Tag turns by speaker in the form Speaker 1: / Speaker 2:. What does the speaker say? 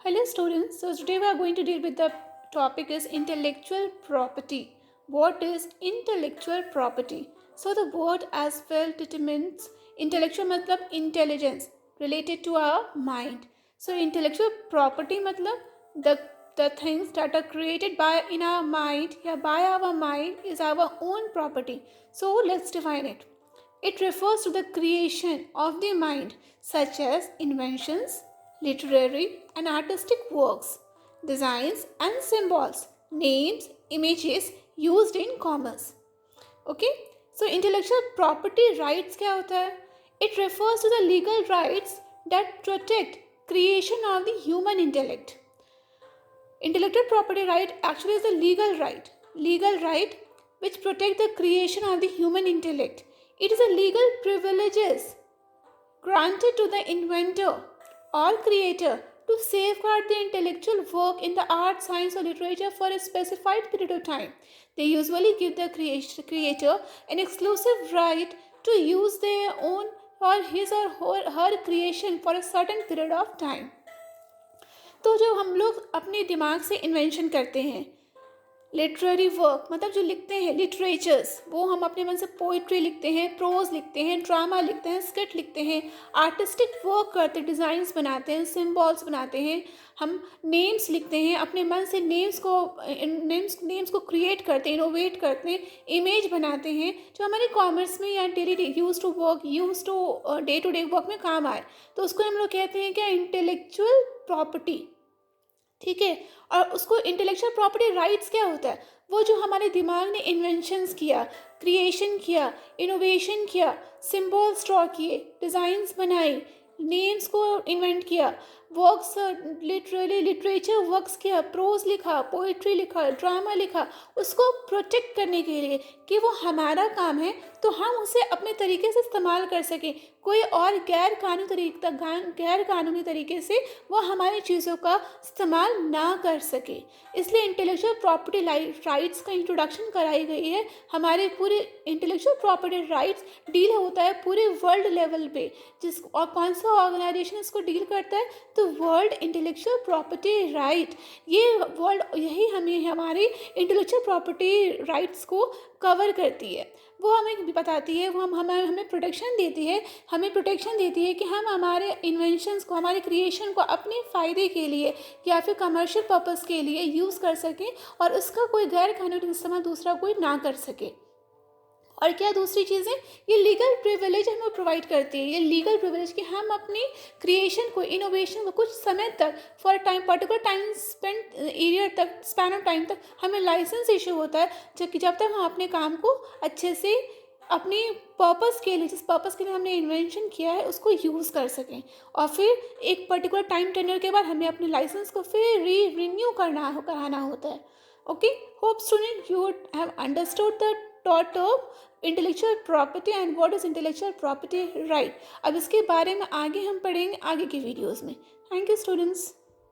Speaker 1: Hello students, so today we are going to deal with the topic is intellectual property. What is intellectual property? So the word as well determines intellectual matlab intelligence related to our mind. So intellectual property matlab the things that are created by in our mind या by our mind is our own property. So let's define it. It refers to the creation of the mind, such as inventions, literary and artistic works, designs and symbols, names, images used in commerce. Okay? So intellectual property rights क्या होता है? It refers to the legal rights that protect creation of the human intellect. Intellectual property right actually is a legal right which protect the creation of the human intellect. It is a legal privileges granted to the inventor or creator to safeguard the intellectual work in the art, science or literature for a specified period of time. They usually give the creator an exclusive right to use their own or his or her creation for a certain period of time. तो जब हम लोग अपने दिमाग से invention करते हैं, literary work मतलब जो लिखते हैं लिटरेचर्स, वो हम अपने मन से पोइट्री लिखते हैं, प्रोज लिखते हैं, ड्रामा लिखते हैं, स्किट लिखते हैं, आर्टिस्टिक वर्क करते हैं, डिज़ाइंस बनाते हैं, सिम्बॉल्स बनाते हैं, हम नेम्स लिखते हैं, अपने मन से नेम्स को क्रिएट करते हैं, इनोवेट करते हैं, इमेज बनाते हैं जो हमारे कॉमर्स में या daily use to day to day work में काम आए, तो उसको हम लोग कहते हैं क्या, इंटेलेक्चुअल प्रॉपर्टी. ठीक है. और उसको इंटेलेक्चुअल प्रॉपर्टी राइट्स क्या होता है, वो जो हमारे दिमाग ने इन्वेंशंस किया, क्रिएशन किया, इनोवेशन किया, सिंबल्स ड्रॉ किए, डिज़ाइंस बनाई, नेम्स को इन्वेंट किया, वर्क्स लिटरेचर वर्क्स किया, प्रोज लिखा, पोइट्री लिखा, ड्रामा लिखा, उसको प्रोटेक्ट करने के लिए कि वो हमारा काम है तो हम उसे अपने तरीके से इस्तेमाल कर सकें, कोई और गैर कानूनी तरीके से वो हमारी चीज़ों का इस्तेमाल ना कर सके. इसलिए इंटेलेक्चुअल प्रॉपर्टी राइट्स का इंट्रोडक्शन कराई गई है. हमारे पूरे इंटेलेक्चुअल प्रॉपर्टी राइट्स डील होता है पूरे वर्ल्ड लेवल पे, और कौन सा ऑर्गेनाइजेशन इसको डील करता है, तो वर्ल्ड इंटेलेक्चुअल प्रॉपर्टी राइट. यही हमें हमारे इंटेलेक्चुअल प्रॉपर्टी राइट्स को कवर करती है. वो हमें बताती है, वो हमें प्रोटेक्शन देती है कि हम हमारे इन्वेंशंस को, हमारे क्रिएशन को अपने फ़ायदे के लिए या फिर कमर्शियल पर्पस के लिए यूज़ कर सकें और उसका कोई गैर कानूनी इस्तेमाल दूसरा कोई ना कर सके. और क्या दूसरी चीज़ें, ये लीगल प्रिविलेज हमें प्रोवाइड करती है. ये लीगल प्रिविलेज कि हम अपनी क्रिएशन को, इनोवेशन को कुछ समय तक particular time span of time तक हमें लाइसेंस इशू होता है, जबकि जब तक हम अपने काम को अच्छे से अपने पर्पस के लिए, जिस पर्पस के लिए हमने इन्वेंशन किया है उसको यूज़ कर सकें. और फिर एक पर्टिकुलर टाइम टेन्योर के बाद हमें अपने लाइसेंस को फिर रिन्यू कराना होता है. Okay, hope student you have understood the top intellectual property and what is intellectual property right. अब इसके बारे में आगे हम पढ़ेंगे आगे की वीडियोज़ में. Thank you students.